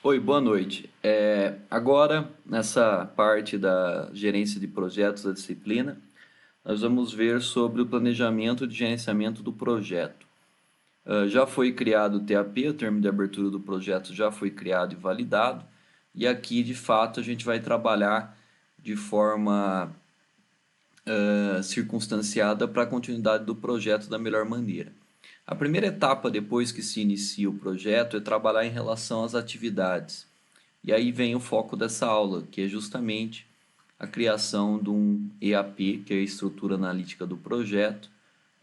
Oi, boa noite. Agora, nessa parte da gerência de projetos da disciplina, nós vamos ver sobre o planejamento de gerenciamento do projeto. Já foi criado o TAP, o termo de abertura do projeto já foi criado e validado, e aqui, de fato, a gente vai trabalhar de forma circunstanciada para a continuidade do projeto da melhor maneira. A primeira etapa depois que se inicia o projeto é trabalhar em relação às atividades. E aí vem o foco dessa aula, que é justamente a criação de um EAP, que é a estrutura analítica do projeto,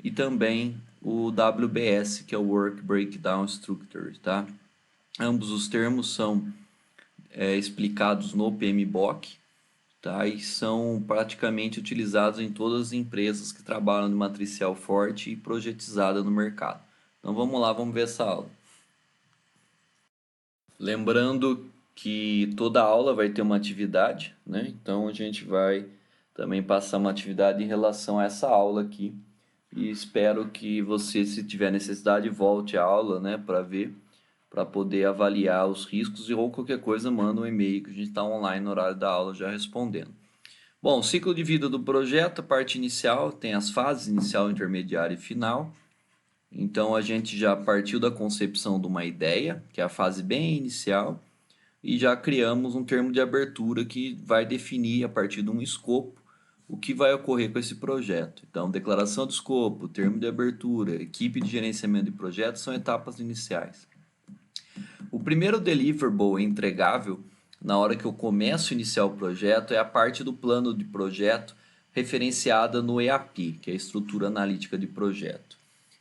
e também o WBS, que é o Work Breakdown Structure, tá? Ambos os termos são explicados no PMBOK, tá? E são praticamente utilizados em todas as empresas que trabalham de matricial forte e projetizada no mercado. Então vamos lá, vamos ver essa aula. Lembrando que toda aula vai ter uma atividade, né? Então a gente vai também passar uma atividade em relação a essa aula aqui. E espero que você, se tiver necessidade, volte à aula, né, para ver, para poder avaliar os riscos e ou qualquer coisa, manda um e-mail que a gente está online no horário da aula já respondendo. Bom, ciclo de vida do projeto, a parte inicial, tem as fases inicial, intermediária e final. Então a gente já partiu da concepção de uma ideia, que é a fase bem inicial, e já criamos um termo de abertura que vai definir, a partir de um escopo, o que vai ocorrer com esse projeto. Então, declaração de escopo, termo de abertura, equipe de gerenciamento de projetos são etapas iniciais. O primeiro deliverable entregável, na hora que eu começo a iniciar o projeto, é a parte do plano de projeto referenciada no EAP, que é a estrutura analítica de projeto.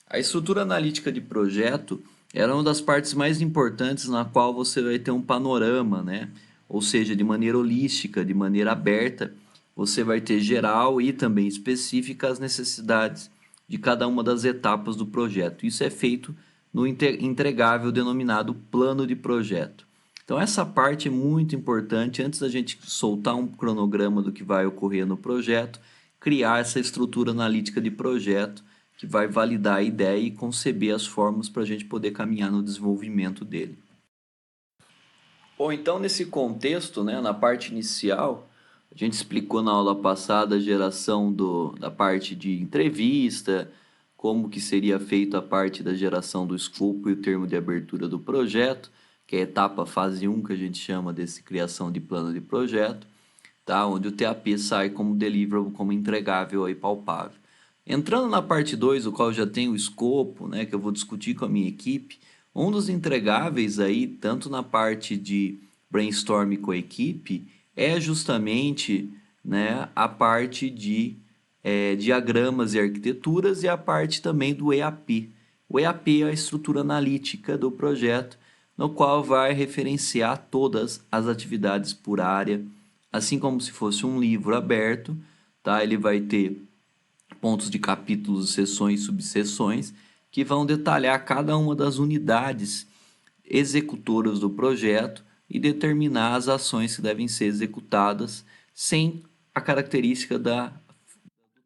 A estrutura analítica de projeto era uma das partes mais importantes na qual você vai ter um panorama, né? Ou seja, de maneira holística, de maneira aberta, você vai ter geral e também específica as necessidades de cada uma das etapas do projeto. Isso é feito no entregável denominado plano de projeto. Então essa parte é muito importante antes da gente soltar um cronograma do que vai ocorrer no projeto, criar essa estrutura analítica de projeto que vai validar a ideia e conceber as formas para a gente poder caminhar no desenvolvimento dele. Bom, então nesse contexto, né, na parte inicial, a gente explicou na aula passada a geração da parte de entrevista, como que seria feita a parte da geração do escopo e o termo de abertura do projeto, que é a etapa fase um que a gente chama desse criação de plano de projeto, tá? Onde o TAP sai como deliverable, como entregável e palpável. Entrando na parte 2, o qual já tem o escopo, né, que eu vou discutir com a minha equipe, um dos entregáveis aí, tanto na parte de brainstorm com a equipe, é justamente, né, a parte de diagramas e arquiteturas e a parte também do EAP. O EAP é a estrutura analítica do projeto, no qual vai referenciar todas as atividades por área, assim como se fosse um livro aberto, tá? Ele vai ter pontos de capítulos, seções, subseções, que vão detalhar cada uma das unidades executoras do projeto e determinar as ações que devem ser executadas sem a característica do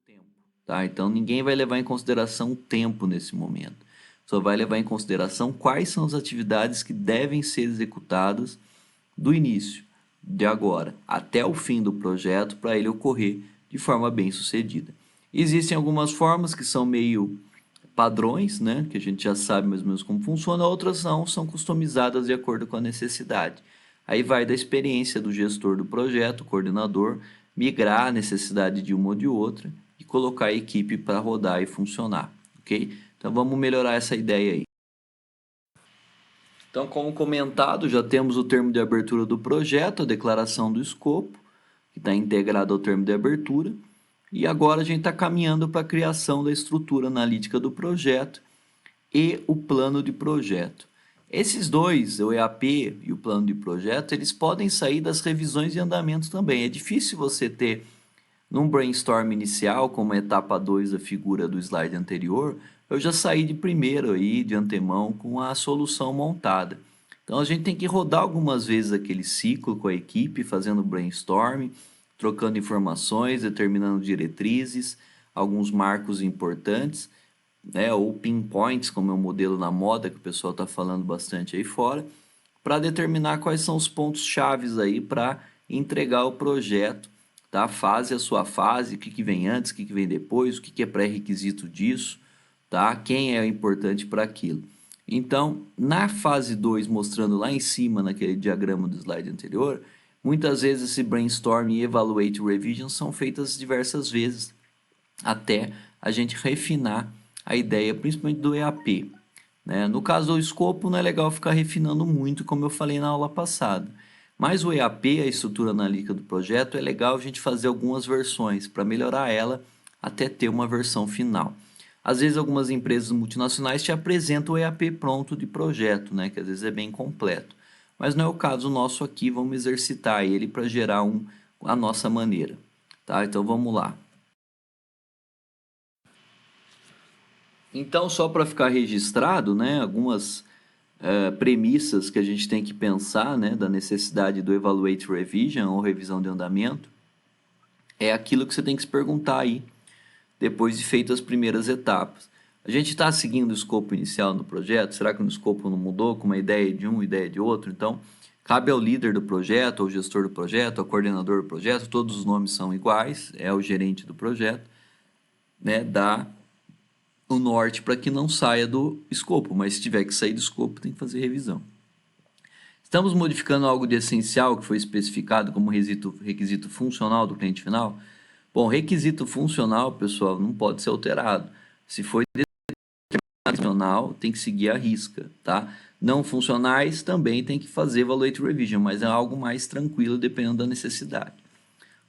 tempo, tá? Então ninguém vai levar em consideração o tempo nesse momento. Só vai levar em consideração quais são as atividades que devem ser executadas do início de agora até o fim do projeto para ele ocorrer de forma bem sucedida. Existem algumas formas que são meio padrões, né, que a gente já sabe mais ou menos como funciona, outras não, são customizadas de acordo com a necessidade. Aí vai da experiência do gestor do projeto, coordenador, migrar a necessidade de uma ou de outra e colocar a equipe para rodar e funcionar, ok? Então vamos melhorar essa ideia aí. Então, como comentado, já temos o termo de abertura do projeto, a declaração do escopo, que está integrado ao termo de abertura. E agora a gente está caminhando para a criação da estrutura analítica do projeto e o plano de projeto. Esses dois, o EAP e o plano de projeto, eles podem sair das revisões de andamento também. É difícil você ter, num brainstorm inicial, como a etapa 2 da figura do slide anterior, eu já saí de primeiro aí, de antemão, com a solução montada. Então a gente tem que rodar algumas vezes aquele ciclo com a equipe, fazendo brainstorm, trocando informações, determinando diretrizes, alguns marcos importantes, né, ou pinpoints, como é o modelo na moda que o pessoal está falando bastante aí fora, para determinar quais são os pontos chaves aí para entregar o projeto, tá? Fase a sua fase, o que que vem antes, o que que vem depois, o que que é pré-requisito disso, tá? Quem é importante para aquilo. Então, na fase 2, mostrando lá em cima naquele diagrama do slide anterior, muitas vezes esse brainstorm e evaluate revision são feitas diversas vezes até a gente refinar a ideia, principalmente do EAP, né? No caso do escopo, não é legal ficar refinando muito, como eu falei na aula passada. Mas o EAP, a estrutura analítica do projeto, é legal a gente fazer algumas versões para melhorar ela até ter uma versão final. Às vezes algumas empresas multinacionais te apresentam o EAP pronto de projeto, né? Que às vezes é bem completo. Mas não é o caso nosso aqui, vamos exercitar ele para gerar a nossa maneira. Tá? Então vamos lá. Então, só para ficar registrado, né, algumas premissas que a gente tem que pensar, né, da necessidade do Evaluate Revision ou revisão de andamento, é aquilo que você tem que se perguntar aí, depois de feitas as primeiras etapas. A gente está seguindo o escopo inicial no projeto? Será que o escopo não mudou com uma ideia de um, ideia de outro? Então, cabe ao líder do projeto, ao gestor do projeto, ao coordenador do projeto, todos os nomes são iguais, é o gerente do projeto, né, dar o norte para que não saia do escopo, mas se tiver que sair do escopo, tem que fazer revisão. Estamos modificando algo de essencial que foi especificado como requisito funcional do cliente final? Bom, requisito funcional, pessoal, não pode ser alterado. Se foi funcional, tem que seguir a risca, tá? Não funcionais também tem que fazer evaluate revision, mas é algo mais tranquilo dependendo da necessidade.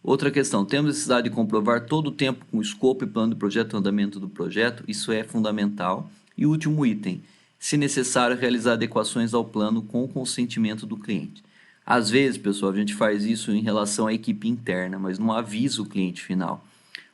Outra questão, temos necessidade de comprovar todo o tempo com o escopo e plano do projeto, o andamento do projeto, isso é fundamental. E o último item, se necessário, realizar adequações ao plano com o consentimento do cliente. Às vezes, pessoal, a gente faz isso em relação à equipe interna, mas não avisa o cliente final.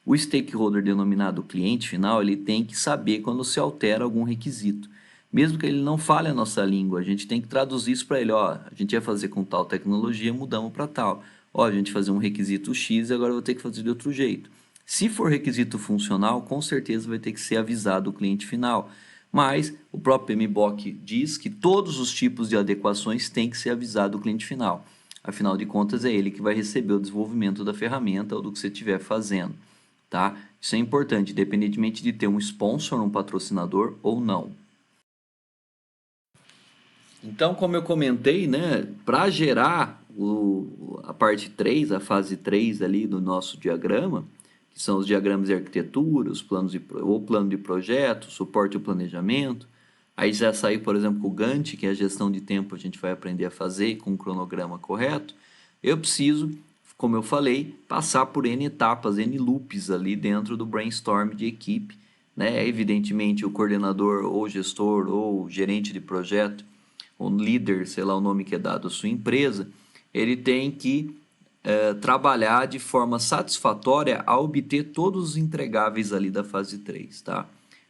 O stakeholder denominado cliente final, ele tem que saber quando se altera algum requisito. Mesmo que ele não fale a nossa língua, a gente tem que traduzir isso para ele. Ó, a gente ia fazer com tal tecnologia, mudamos para tal. Ó, a gente fazer um requisito X e agora eu vou ter que fazer de outro jeito. Se for requisito funcional, com certeza vai ter que ser avisado o cliente final. Mas o próprio PMBOK diz que todos os tipos de adequações têm que ser avisado o cliente final. Afinal de contas, é ele que vai receber o desenvolvimento da ferramenta ou do que você estiver fazendo. Tá? Isso é importante, independentemente de ter um sponsor, um patrocinador ou não. Então, como eu comentei, né, para gerar a parte 3, a fase 3 ali do nosso diagrama, que são os diagramas de arquitetura, os planos ou plano de projeto, suporte e planejamento, aí já sair, por exemplo, com o Gantt, que é a gestão de tempo, a gente vai aprender a fazer com um cronograma correto, eu preciso, como eu falei, passar por N etapas, N loops ali dentro do brainstorm de equipe, né? Evidentemente, o coordenador ou gestor ou gerente de projeto, o líder, sei lá o nome que é dado à sua empresa, ele tem que trabalhar de forma satisfatória a obter todos os entregáveis ali da fase 3, tá?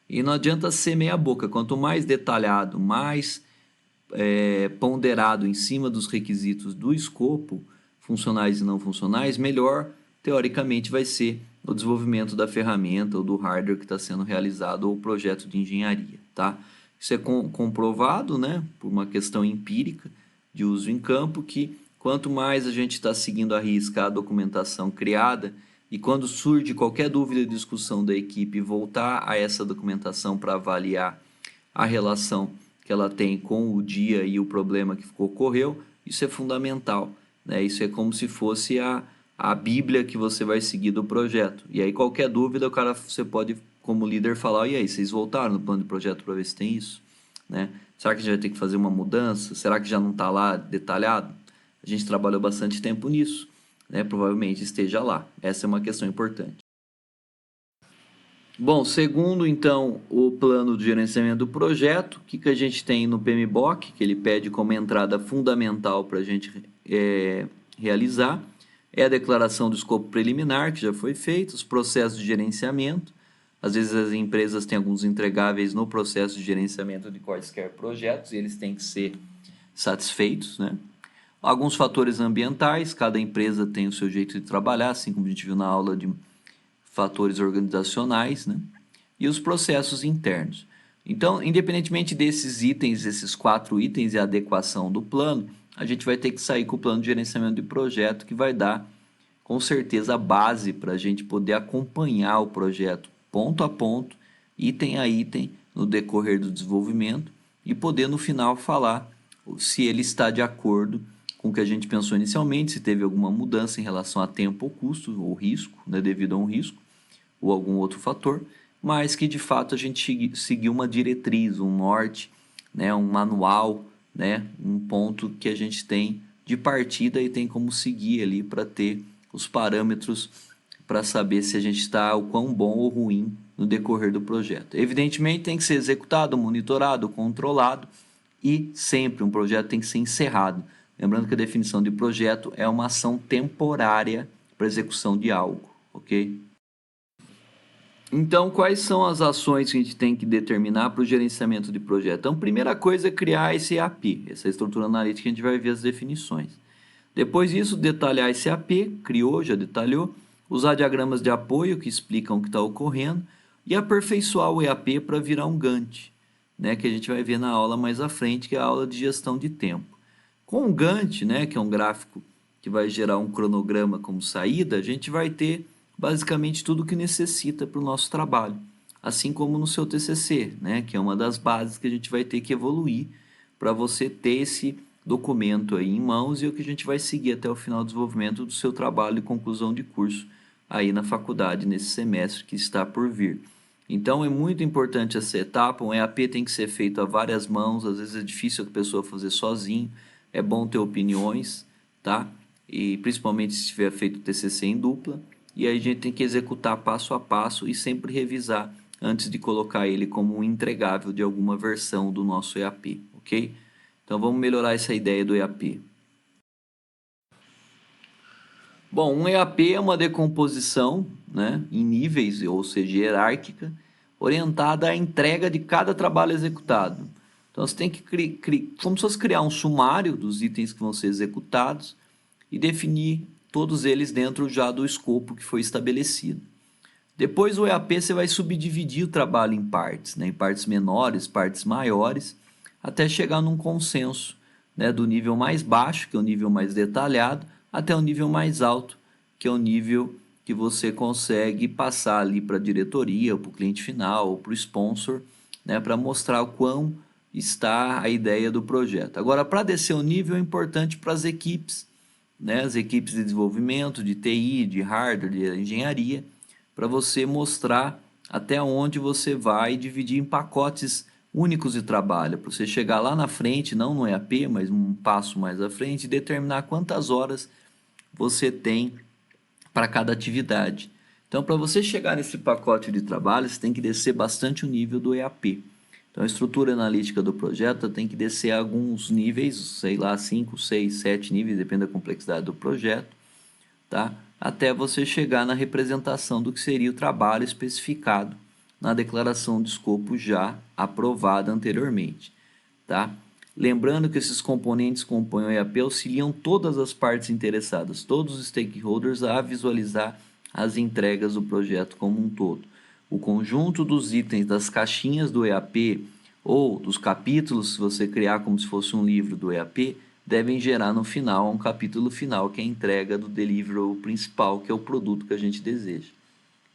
E não adianta ser meia boca, quanto mais detalhado, mais ponderado em cima dos requisitos do escopo, funcionais e não funcionais, melhor, teoricamente, vai ser o desenvolvimento da ferramenta ou do hardware que está sendo realizado ou o projeto de engenharia, tá? Isso é comprovado, né, por uma questão empírica de uso em campo, que quanto mais a gente está seguindo à risca a documentação criada, e quando surge qualquer dúvida e discussão da equipe, voltar a essa documentação para avaliar a relação que ela tem com o dia e o problema que ocorreu, isso é fundamental, né? Isso é como se fosse a Bíblia que você vai seguir do projeto. E aí qualquer dúvida, você pode, como líder, falar, e aí, vocês voltaram no plano de projeto para ver se tem isso? Né? Será que a gente vai ter que fazer uma mudança? Será que já não está lá detalhado? A gente trabalhou bastante tempo nisso, né? Provavelmente esteja lá. Essa é uma questão importante. Bom, segundo então o plano de gerenciamento do projeto, o que a gente tem no PMBOK, que ele pede como entrada fundamental para a gente realizar, é a declaração do escopo preliminar, que já foi feito, os processos de gerenciamento. Às vezes as empresas têm alguns entregáveis no processo de gerenciamento de quaisquer projetos e eles têm que ser satisfeitos, né? Alguns fatores ambientais, cada empresa tem o seu jeito de trabalhar, assim como a gente viu na aula de fatores organizacionais, né? E os processos internos. Então, independentemente desses itens, esses 4 itens e a adequação do plano, a gente vai ter que sair com o plano de gerenciamento de projeto, que vai dar, com certeza, a base para a gente poder acompanhar o projeto ponto a ponto, item a item, no decorrer do desenvolvimento e poder, no final, falar se ele está de acordo com o que a gente pensou inicialmente, se teve alguma mudança em relação a tempo ou custo, ou risco, né, devido a um risco, ou algum outro fator, mas que de fato a gente seguiu uma diretriz, um norte, né, um manual, né, um ponto que a gente tem de partida e tem como seguir ali para ter os parâmetros para saber se a gente está o quão bom ou ruim no decorrer do projeto. Evidentemente tem que ser executado, monitorado, controlado e sempre um projeto tem que ser encerrado. Lembrando que a definição de projeto é uma ação temporária para execução de algo, ok? Então, quais são as ações que a gente tem que determinar para o gerenciamento de projeto? Então, primeira coisa é criar esse EAP, essa estrutura analítica, a gente vai ver as definições. Depois disso, detalhar esse EAP, criou, já detalhou, usar diagramas de apoio que explicam o que está ocorrendo e aperfeiçoar o EAP para virar um Gantt, né, que a gente vai ver na aula mais à frente, que é a aula de gestão de tempo. Com o Gantt, né, que é um gráfico que vai gerar um cronograma como saída, a gente vai ter basicamente tudo o que necessita para o nosso trabalho, assim como no seu TCC, né, que é uma das bases que a gente vai ter que evoluir para você ter esse documento aí em mãos e é o que a gente vai seguir até o final do desenvolvimento do seu trabalho de conclusão de curso aí na faculdade nesse semestre que está por vir. Então é muito importante essa etapa, um EAP tem que ser feito a várias mãos, às vezes é difícil a pessoa fazer sozinho, é bom ter opiniões, tá? E principalmente se tiver feito o TCC em dupla, e aí a gente tem que executar passo a passo e sempre revisar antes de colocar ele como um entregável de alguma versão do nosso EAP, ok? Então vamos melhorar essa ideia do EAP. Bom, um EAP é uma decomposição, né, em níveis, ou seja, hierárquica, orientada à entrega de cada trabalho executado. Então você tem que como se fosse criar um sumário dos itens que vão ser executados e definir todos eles dentro já do escopo que foi estabelecido. Depois o EAP você vai subdividir o trabalho em partes, né, em partes menores, partes maiores, até chegar num consenso, né, do nível mais baixo, que é o nível mais detalhado, até o nível mais alto, que é o nível que você consegue passar ali para a diretoria, para o cliente final, ou para o sponsor, né, para mostrar o quão está a ideia do projeto. Agora, para descer o nível é importante para as equipes, né, as equipes de desenvolvimento, de TI, de hardware, de engenharia, para você mostrar até onde você vai dividir em pacotes únicos de trabalho, para você chegar lá na frente, não no EAP, mas um passo mais à frente, e determinar quantas horas você tem para cada atividade. Então, para você chegar nesse pacote de trabalho, você tem que descer bastante o nível do EAP. Então, a estrutura analítica do projeto tem que descer a alguns níveis, sei lá, 5, 6, 7 níveis, depende da complexidade do projeto, tá? Até você chegar na representação do que seria o trabalho especificado na declaração de escopo já aprovada anteriormente, tá? Lembrando que esses componentes compõem o EAP auxiliam todas as partes interessadas, todos os stakeholders a visualizar as entregas do projeto como um todo. O conjunto dos itens das caixinhas do EAP ou dos capítulos, se você criar como se fosse um livro do EAP, devem gerar no final um capítulo final, que é a entrega do deliverable principal, que é o produto que a gente deseja.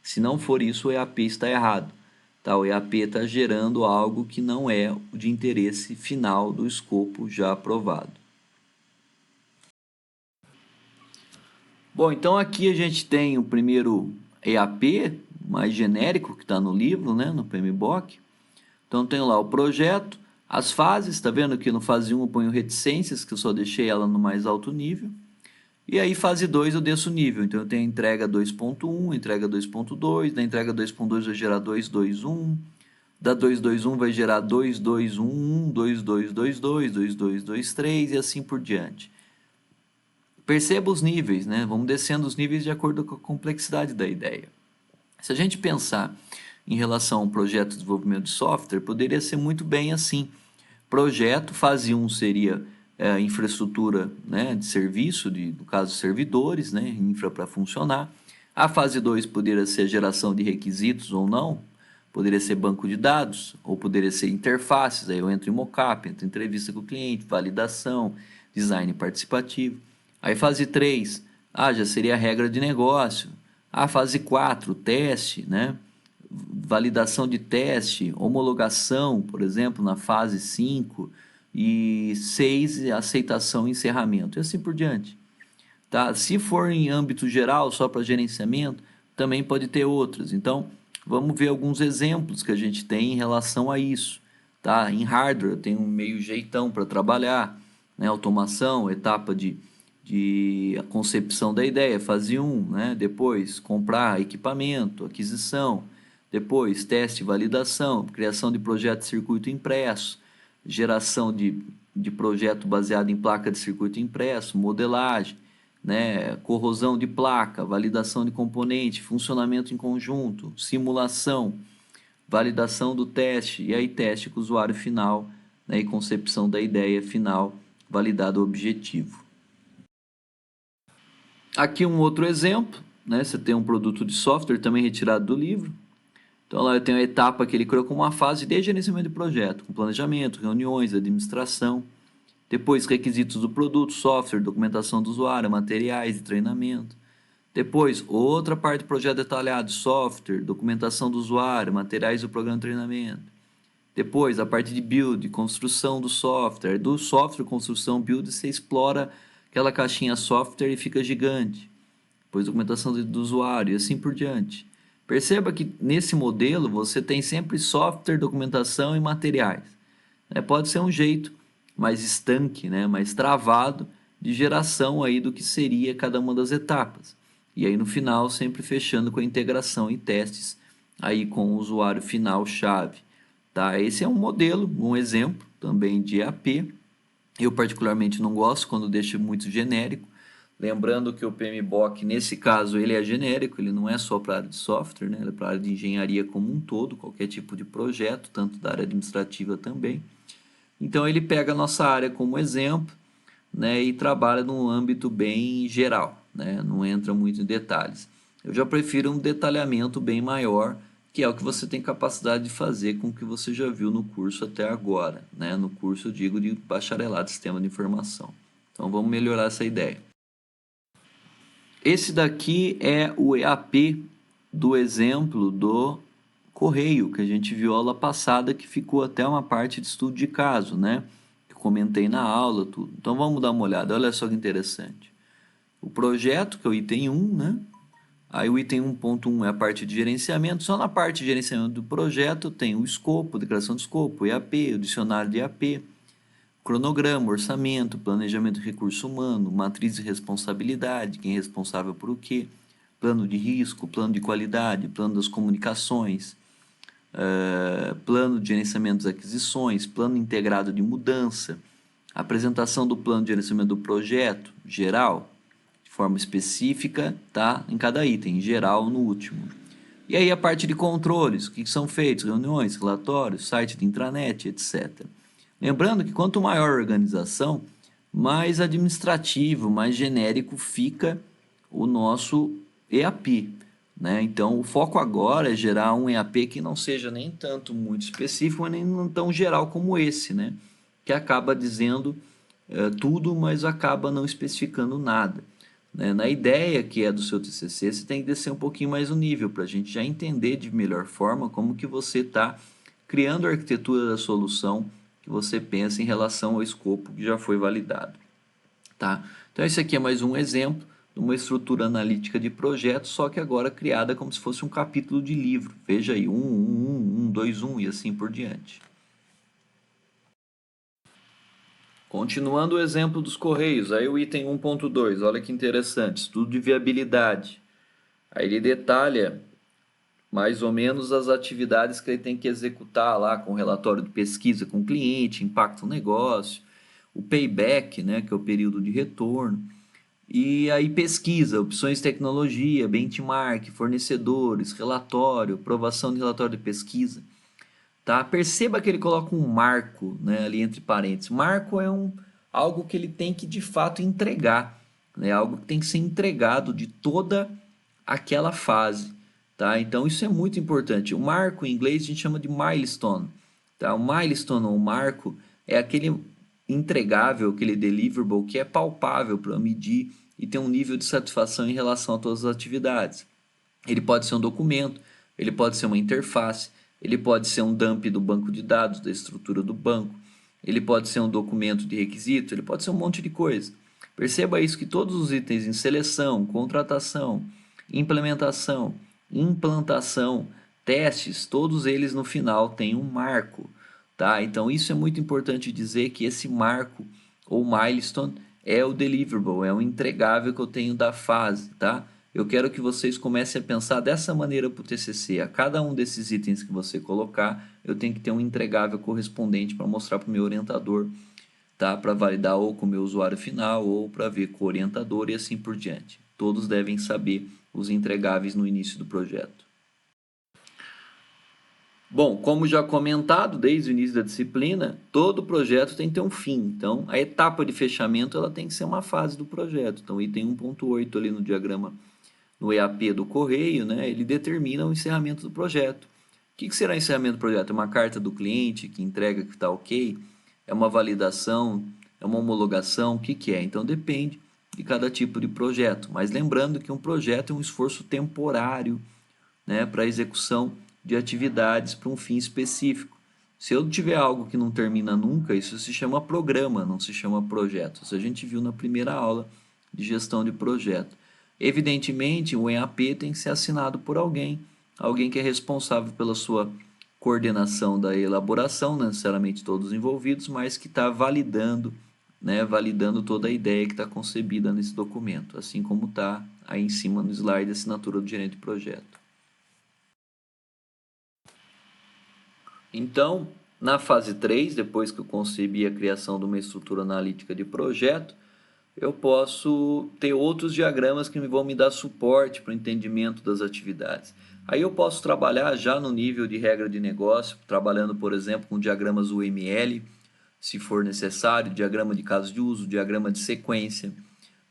Se não for isso, o EAP está errado. Tá? O EAP está gerando algo que não é de interesse final do escopo já aprovado. Bom, então aqui a gente tem o primeiro EAP, mais genérico, que está no livro, né, no PMBOK. Então tem lá o projeto, as fases, está vendo que no fase 1 eu ponho reticências, que eu só deixei ela no mais alto nível. E aí fase 2 eu desço o nível, então eu tenho a entrega 2.1, entrega 2.2, da entrega 2.2 vai gerar 2.2.1, da 2.2.1 vai gerar 2.2.1.1, 2.2.2.2, 2.2.2.3 e assim por diante. Perceba os níveis, né? Vamos descendo os níveis de acordo com a complexidade da ideia. Se a gente pensar em relação ao projeto de desenvolvimento de software, poderia ser muito bem assim. Projeto, fase 1 seria infraestrutura, né, de serviço, no caso servidores, né, infra para funcionar. A fase 2 poderia ser geração de requisitos ou não, Poderia ser banco de dados, ou poderia ser interfaces, aí eu entro em mockup, entro em entrevista com o cliente, validação, design participativo. Aí fase 3, já seria a regra de negócio. Fase 4, teste, né? Validação de teste, homologação, por exemplo, na fase 5, e 6, aceitação e encerramento, e assim por diante. Tá? Se for em âmbito geral, só para gerenciamento, também pode ter outras. Então, vamos ver alguns exemplos que a gente tem em relação a isso. Tá? Em hardware, tem um meio jeitão para trabalhar, né? Automação, etapa de a concepção da ideia, fase 1, né? Depois, comprar equipamento, aquisição, depois, teste e validação, criação de projeto de circuito impresso, geração de projeto baseado em placa de circuito impresso, modelagem, né, corrosão de placa, validação de componente, funcionamento em conjunto, simulação, validação do teste, e aí teste com o usuário final, né, e concepção da ideia final, validado o objetivo. Aqui um outro exemplo, né, você tem um produto de software também retirado do livro. Então lá eu tenho a etapa que ele criou como uma fase de gerenciamento de projeto, com planejamento, reuniões, administração. Depois, requisitos do produto, software, documentação do usuário, materiais de treinamento. Depois, outra parte do projeto detalhado, software, documentação do usuário, materiais do programa de treinamento. Depois, a parte de build, construção do software. Do software, construção, build, você explora aquela caixinha software e fica gigante. Depois, documentação do usuário e assim por diante. Perceba que nesse modelo você tem sempre software, documentação e materiais. Pode ser um jeito mais estanque, né, mais travado de geração aí do que seria cada uma das etapas. E aí no final sempre fechando com a integração e testes aí com o usuário final chave. Tá? Esse é um modelo, um exemplo também de EAP. Eu particularmente não gosto quando deixa muito genérico. Lembrando que o PMBOK, nesse caso, ele é genérico, ele não é só para a área de software, né? Ele é para a área de engenharia como um todo, qualquer tipo de projeto, tanto da área administrativa também. Então ele pega a nossa área como exemplo, né, e trabalha num âmbito bem geral, né? Não entra muito em detalhes. Eu já prefiro um detalhamento bem maior, que é o que você tem capacidade de fazer com o que você já viu no curso até agora, né? No curso, eu digo, de bacharelado de sistema de informação. Então vamos melhorar essa ideia. Esse daqui é o EAP do exemplo do correio, que a gente viu aula passada, que ficou até uma parte de estudo de caso, né? Que eu comentei na aula, tudo. Então vamos dar uma olhada, olha só que interessante. O projeto, que é o item 1, né? Aí o item 1.1 é a parte de gerenciamento. Só na parte de gerenciamento do projeto tem o escopo, declaração de escopo, o EAP, o dicionário de EAP, cronograma, orçamento, planejamento de recurso humano, matriz de responsabilidade, quem é responsável por o quê, plano de risco, plano de qualidade, plano das comunicações, plano de gerenciamento das aquisições, plano integrado de mudança, apresentação do plano de gerenciamento do projeto, geral, de forma específica, tá? Em cada item, geral no último. E aí a parte de controles, o que são feitos, reuniões, relatórios, site de intranet, etc. Lembrando que quanto maior a organização, mais administrativo, mais genérico fica o nosso EAP, né? Então, o foco agora é gerar um EAP que não seja nem tanto muito específico, nem tão geral como esse, né? Que acaba dizendo tudo, mas acaba não especificando nada. Né? Na ideia que é do seu TCC, você tem que descer um pouquinho mais o nível, para a gente já entender de melhor forma como que você está criando a arquitetura da solução que você pensa em relação ao escopo que já foi validado. Tá? Então, esse aqui é mais um exemplo de uma estrutura analítica de projeto, só que agora criada como se fosse um capítulo de livro. Veja aí, 2, 1 e assim por diante. Continuando o exemplo dos Correios, aí o item 1.2, olha que interessante, estudo de viabilidade. Aí ele detalha mais ou menos as atividades que ele tem que executar lá com relatório de pesquisa com o cliente, impacto no negócio, o payback, né, que é o período de retorno, e aí pesquisa, opções de tecnologia, benchmark, fornecedores, relatório, aprovação de relatório de pesquisa. Tá? Perceba que ele coloca um marco, né, ali entre parênteses. Marco é algo que ele tem que de fato entregar, né, algo que tem que ser entregado de toda aquela fase. tá? Então isso é muito importante. O marco em inglês a gente chama de milestone, tá? O milestone ou marco é aquele entregável, aquele deliverable que é palpável para medir e ter um nível de satisfação em relação a todas as atividades. Ele pode ser um documento, ele pode ser uma interface, ele pode ser um dump do banco de dados, da estrutura do banco, ele pode ser um documento de requisito, ele pode ser um monte de coisa. Perceba isso que todos os itens em seleção, contratação, implementação, implantação, testes, todos eles no final têm um marco, tá? Então isso é muito importante dizer que esse marco ou milestone é o deliverable, é o entregável que eu tenho da fase, tá? Eu quero que vocês comecem a pensar dessa maneira para o TCC. A cada um desses itens que você colocar, eu tenho que ter um entregável correspondente para mostrar para o meu orientador, tá? Para validar ou com o meu usuário final ou para ver com o orientador e assim por diante. Todos devem saber os entregáveis no início do projeto. Bom, como já comentado desde o início da disciplina, todo projeto tem que ter um fim. Então, a etapa de fechamento ela tem que ser uma fase do projeto. Então, item 1.8 ali no diagrama, no EAP do correio, né, ele determina o encerramento do projeto. O que será encerramento do projeto? É uma carta do cliente que entrega que está ok? É uma validação? É uma homologação? O que é? Então, depende de cada tipo de projeto. Mas lembrando que um projeto é um esforço temporário, né, para execução de atividades para um fim específico. Se eu tiver algo que não termina nunca, isso se chama programa, não se chama projeto. Isso a gente viu na primeira aula de gestão de projeto. Evidentemente, o EAP tem que ser assinado por alguém, alguém que é responsável pela sua coordenação da elaboração, não necessariamente todos os envolvidos, mas que está validando, né, validando toda a ideia que está concebida nesse documento, assim como está aí em cima no slide a assinatura do gerente de projeto. Então, na fase 3, depois que eu concebi a criação de uma estrutura analítica de projeto, eu posso ter outros diagramas que vão me dar suporte para o entendimento das atividades. Aí eu posso trabalhar já no nível de regra de negócio, trabalhando, por exemplo, com diagramas UML, se for necessário, diagrama de caso de uso, diagrama de sequência,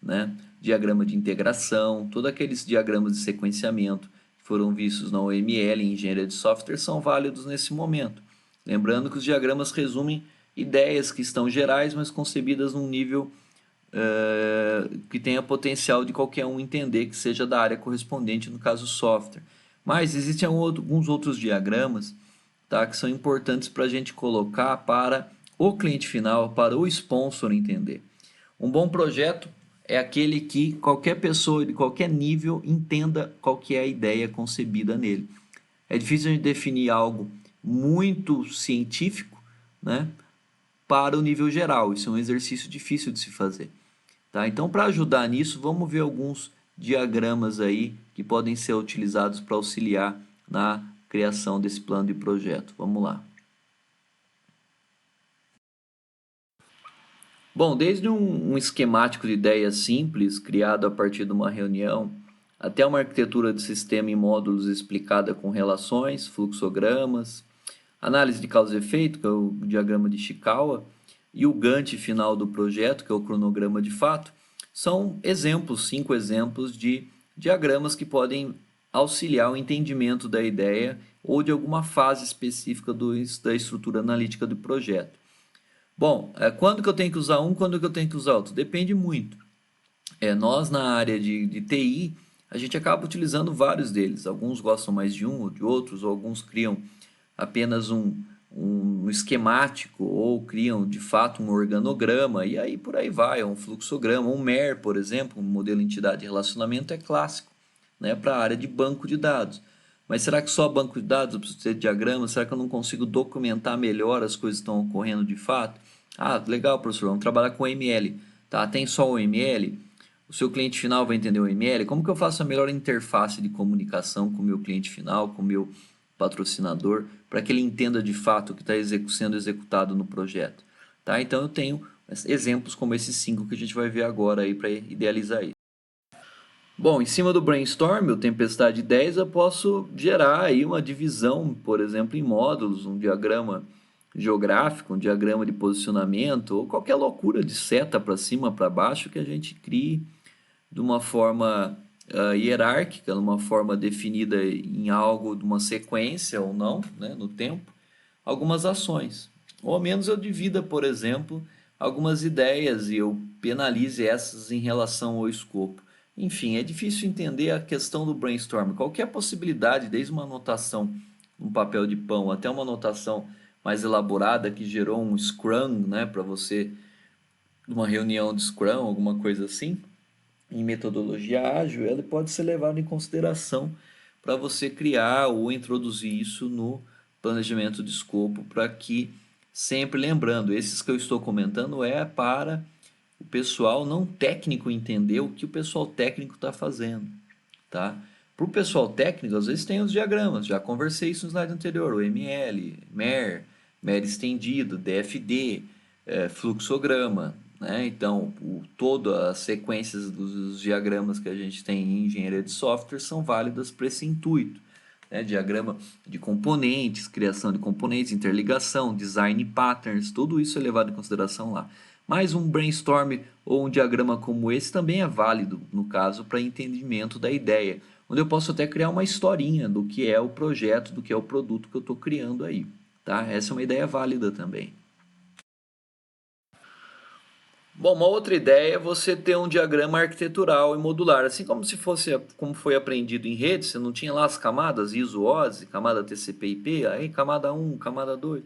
né? Diagrama de integração, todos aqueles diagramas de sequenciamento que foram vistos na UML em engenharia de software são válidos nesse momento. Lembrando que os diagramas resumem ideias que estão gerais, mas concebidas num nível que tenha potencial de qualquer um entender, que seja da área correspondente, no caso software. Mas existem alguns outros diagramas, tá, que são importantes para a gente colocar para o cliente final, para o sponsor entender. Um bom projeto é aquele que qualquer pessoa de qualquer nível entenda qual que é a ideia concebida nele. É difícil a gente definir algo muito científico, né, para o nível geral. Isso é um exercício difícil de se fazer. Tá? Então, para ajudar nisso, vamos ver alguns diagramas aí que podem ser utilizados para auxiliar na criação desse plano de projeto. Vamos lá. Bom, desde um esquemático de ideias simples, criado a partir de uma reunião, até uma arquitetura de sistema em módulos explicada com relações, fluxogramas, análise de causa e efeito, que é o diagrama de Chikawa, e o Gantt final do projeto, que é o cronograma de fato, são exemplos, 5 exemplos de diagramas que podem auxiliar o entendimento da ideia ou de alguma fase específica da estrutura analítica do projeto. Bom, quando que eu tenho que usar um, quando que eu tenho que usar outro? Depende muito. Nós, na área de TI, a gente acaba utilizando vários deles. Alguns gostam mais de um ou de outros, ou alguns criam apenas um esquemático, ou criam de fato um organograma, e aí por aí vai, um fluxograma. Um MER, por exemplo, um modelo entidade de relacionamento, é clássico, né, para a área de banco de dados. Mas será que só banco de dados eu preciso ter diagrama? Será que eu não consigo documentar melhor as coisas que estão ocorrendo de fato? Ah, legal, professor, vamos trabalhar com ML. Tá, tem só o ML? O seu cliente final vai entender o ML? Como que eu faço a melhor interface de comunicação com o meu cliente final, com o meu patrocinador, para que ele entenda de fato o que está sendo executado no projeto? Tá? Então eu tenho exemplos como esses 5 que a gente vai ver agora aí para idealizar isso. Bom, em cima do brainstorm, o tempestade de ideias, eu posso gerar aí uma divisão, por exemplo, em módulos, um diagrama geográfico, um diagrama de posicionamento, ou qualquer loucura de seta para cima, para baixo, que a gente crie de uma forma hierárquica, numa forma definida em algo, de uma sequência ou não, né, no tempo, algumas ações. Ou ao menos eu divida, por exemplo, algumas ideias e eu penalize essas em relação ao escopo. Enfim, é difícil entender a questão do brainstorm. Qualquer possibilidade, desde uma anotação um papel de pão até uma anotação mais elaborada que gerou um Scrum, né, para você, uma reunião de Scrum, alguma coisa assim, em metodologia ágil, ela pode ser levada em consideração para você criar ou introduzir isso no planejamento de escopo, para que, sempre lembrando, esses que eu estou comentando é para o pessoal não técnico entender o que o pessoal técnico está fazendo, tá? Para o pessoal técnico, às vezes tem os diagramas, já conversei isso no slide anterior, o ML, MER, MER estendido, DFD, fluxograma, né? Então, todas as sequências dos diagramas que a gente tem em engenharia de software são válidas para esse intuito, né? Diagrama de componentes, criação de componentes, interligação, design patterns, tudo isso é levado em consideração lá. Mas um brainstorm ou um diagrama como esse também é válido, no caso, para entendimento da ideia, onde eu posso até criar uma historinha do que é o projeto, do que é o produto que eu estou criando aí, tá? Essa é uma ideia válida também. Bom, uma outra ideia é você ter um diagrama arquitetural e modular, assim como se fosse como foi aprendido em rede, você não tinha lá as camadas ISO, OSI, camada TCP/IP, aí camada 1, camada 2.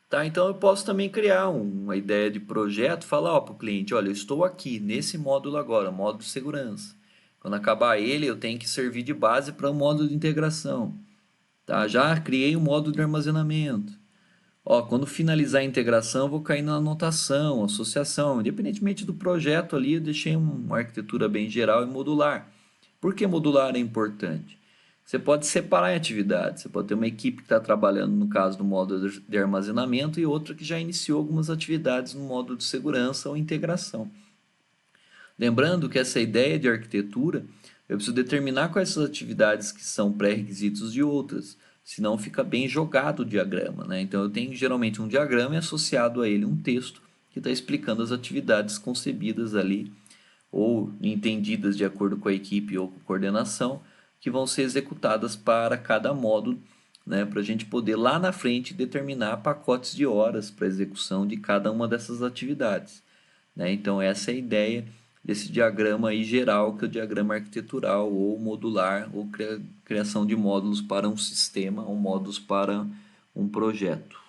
Tá, então eu posso também criar uma ideia de projeto, falar para o cliente, olha, eu estou aqui nesse módulo agora, módulo de segurança. Quando acabar ele, eu tenho que servir de base para o módulo de integração. Tá? Já criei um módulo de armazenamento. Ó, quando finalizar a integração, eu vou cair na anotação, associação. Independentemente do projeto ali, eu deixei uma arquitetura bem geral e modular. Por que modular é importante? Você pode separar em atividades. Você pode ter uma equipe que está trabalhando, no caso do módulo de armazenamento, e outra que já iniciou algumas atividades no módulo de segurança ou integração. Lembrando que essa ideia de arquitetura, eu preciso determinar quais são as atividades que são pré-requisitos de outras, senão fica bem jogado o diagrama, né? Então eu tenho geralmente um diagrama e associado a ele um texto que está explicando as atividades concebidas ali ou entendidas de acordo com a equipe ou com a coordenação que vão ser executadas para cada módulo, né? Para a gente poder lá na frente determinar pacotes de horas para execução de cada uma dessas atividades, né? Então essa é a ideia desse diagrama aí geral, que é o diagrama arquitetural ou modular, ou criação de módulos para um sistema, ou módulos para um projeto.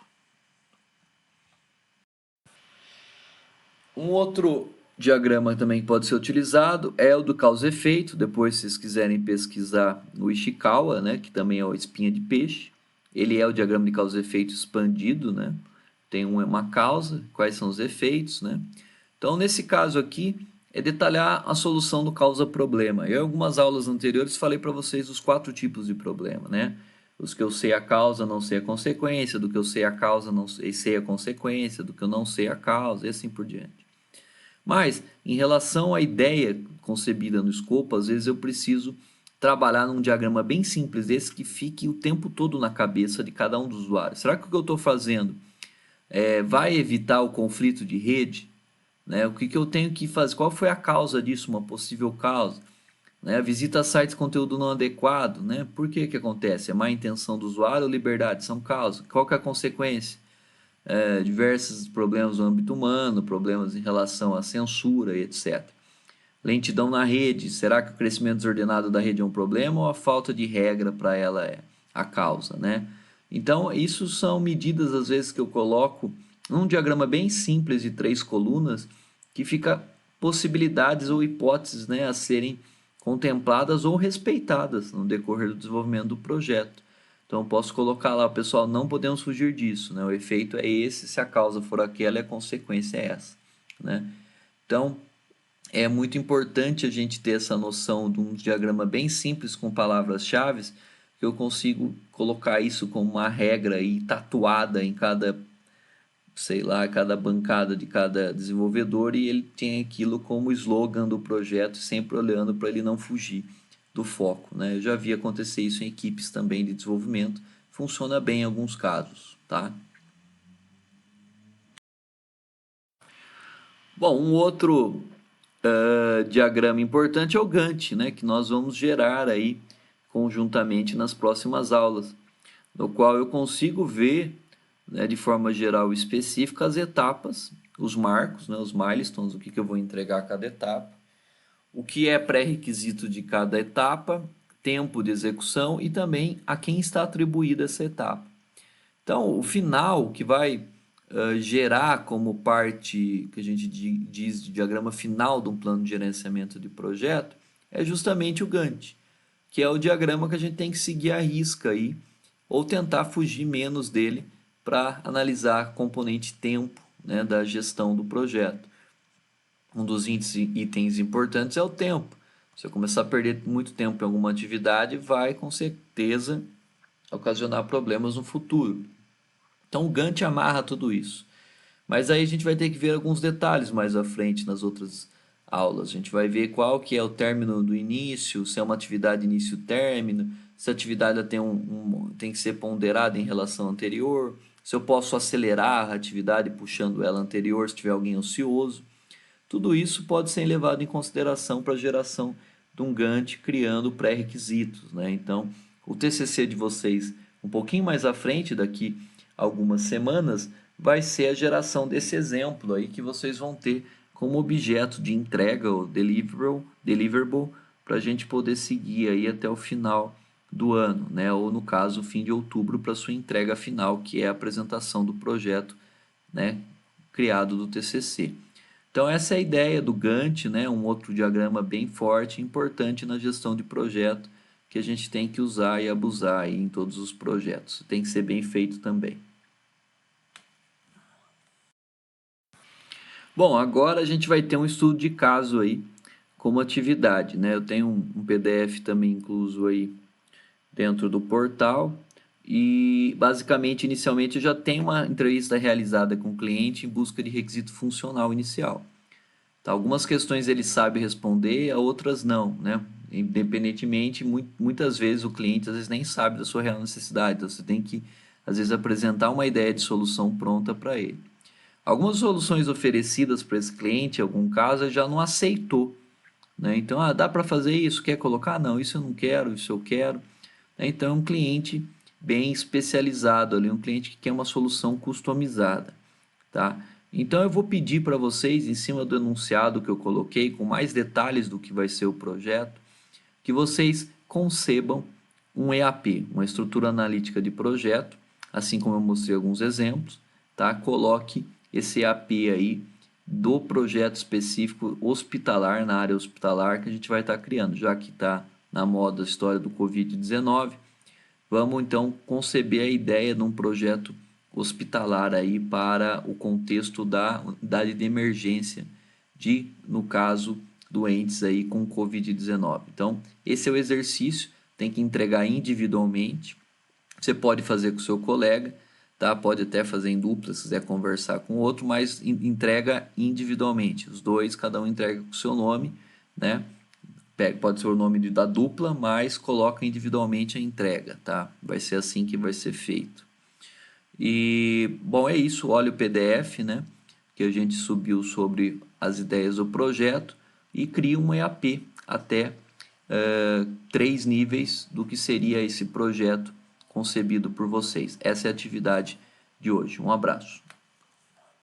Um outro diagrama também que pode ser utilizado é o do causa e efeito. Depois, se vocês quiserem pesquisar no Ishikawa, né, que também é o espinha de peixe, ele é o diagrama de causa e efeito expandido, né? Tem uma causa, quais são os efeitos, né? Então, nesse caso aqui, é detalhar a solução do causa-problema. Eu, em algumas aulas anteriores, falei para vocês os 4 tipos de problema, né? Os que eu sei a causa, não sei a consequência, do que eu sei a causa, não sei a consequência, do que eu não sei a causa, e assim por diante. Mas, em relação à ideia concebida no escopo, às vezes eu preciso trabalhar num diagrama bem simples desse que fique o tempo todo na cabeça de cada um dos usuários. Será que o que eu estou fazendo vai evitar o conflito de rede? Né? O que, que eu tenho que fazer? Qual foi a causa disso? Uma possível causa? Né? Visita sites conteúdo não adequado. Né? Por que, que acontece? É má intenção do usuário ou liberdade? São causas. Qual que é a consequência? Diversos problemas no âmbito humano, problemas em relação à censura e etc. Lentidão na rede. Será que o crescimento desordenado da rede é um problema ou a falta de regra para ela é a causa? Né? Então, isso são medidas, às vezes, que eu coloco num diagrama bem simples de 3 colunas, que fica possibilidades ou hipóteses, né, a serem contempladas ou respeitadas no decorrer do desenvolvimento do projeto. Então, eu posso colocar lá, pessoal, não podemos fugir disso, né? O efeito é esse, se a causa for aquela, e a consequência é essa, né? Então, é muito importante a gente ter essa noção de um diagrama bem simples com palavras-chave, que eu consigo colocar isso como uma regra e tatuada em cada, sei lá, cada bancada de cada desenvolvedor, e ele tem aquilo como slogan do projeto, sempre olhando para ele não fugir do foco, né? Eu já vi acontecer isso em equipes também de desenvolvimento, funciona bem em alguns casos, tá? Bom, um outro diagrama importante é o Gantt, né, que nós vamos gerar aí conjuntamente nas próximas aulas, no qual eu consigo ver, né, de forma geral e específica as etapas, os marcos, né, os milestones, o que eu vou entregar a cada etapa, o que é pré-requisito de cada etapa, tempo de execução e também a quem está atribuída essa etapa. Então, o final que vai gerar como parte que a gente diz de diagrama final de um plano de gerenciamento de projeto é justamente o Gantt, que é o diagrama que a gente tem que seguir à risca aí, ou tentar fugir menos dele para analisar a componente tempo, né, da gestão do projeto. Um dos itens importantes é o tempo. Se você começar a perder muito tempo em alguma atividade, vai com certeza ocasionar problemas no futuro. Então o Gantt amarra tudo isso. Mas aí a gente vai ter que ver alguns detalhes mais à frente nas outras aulas. A gente vai ver qual que é o término do início, se é uma atividade início-término, se a atividade tem que ser ponderada em relação à anterior, se eu posso acelerar a atividade puxando ela anterior se tiver alguém ocioso. Tudo isso pode ser levado em consideração para a geração de um Gantt criando pré-requisitos, né? Então, o TCC de vocês, um pouquinho mais à frente, daqui algumas semanas, vai ser a geração desse exemplo aí que vocês vão ter como objeto de entrega, ou deliverable, para a gente poder seguir aí até o final do ano, né? Ou no caso, fim de outubro, para sua entrega final, que é a apresentação do projeto, né, criado do TCC. Então essa é a ideia do Gantt, né? Um outro diagrama bem forte e importante na gestão de projeto que a gente tem que usar e abusar aí em todos os projetos. Tem que ser bem feito também. Bom, agora a gente vai ter um estudo de caso aí como atividade, né? Eu tenho um PDF também incluso aí dentro do portal e basicamente inicialmente eu já tenho uma entrevista realizada com o cliente em busca de requisito funcional inicial. Tá, algumas questões ele sabe responder, outras não, né? Independentemente, muitas vezes o cliente às vezes nem sabe da sua real necessidade, então você tem que às vezes apresentar uma ideia de solução pronta para ele. Algumas soluções oferecidas para esse cliente, em algum caso, ele já não aceitou, né? Então, dá para fazer isso? Quer colocar? Não, isso eu não quero, isso eu quero. Então, é um cliente bem especializado ali, um cliente que quer uma solução customizada, tá? Então, eu vou pedir para vocês, em cima do enunciado que eu coloquei, com mais detalhes do que vai ser o projeto, que vocês concebam um EAP, uma estrutura analítica de projeto, assim como eu mostrei alguns exemplos, tá? Coloque esse EAP aí do projeto específico hospitalar, na área hospitalar, que a gente vai estar criando, já que está na moda a história do Covid-19. Vamos então conceber a ideia de um projeto hospitalar aí para o contexto da unidade de emergência de, no caso, doentes aí com Covid-19. Então, esse é o exercício, tem que entregar individualmente. Você pode fazer com o seu colega, tá? Pode até fazer em dupla, se quiser conversar com o outro, mas entrega individualmente. Os dois, cada um entrega com o seu nome, né? Pode ser o nome da dupla, mas coloca individualmente a entrega, tá? Vai ser assim que vai ser feito. E, bom, é isso. Olha o PDF, né? Que a gente subiu sobre as ideias do projeto e cria um EAP até 3 níveis do que seria esse projeto concebido por vocês. Essa é a atividade de hoje. Um abraço.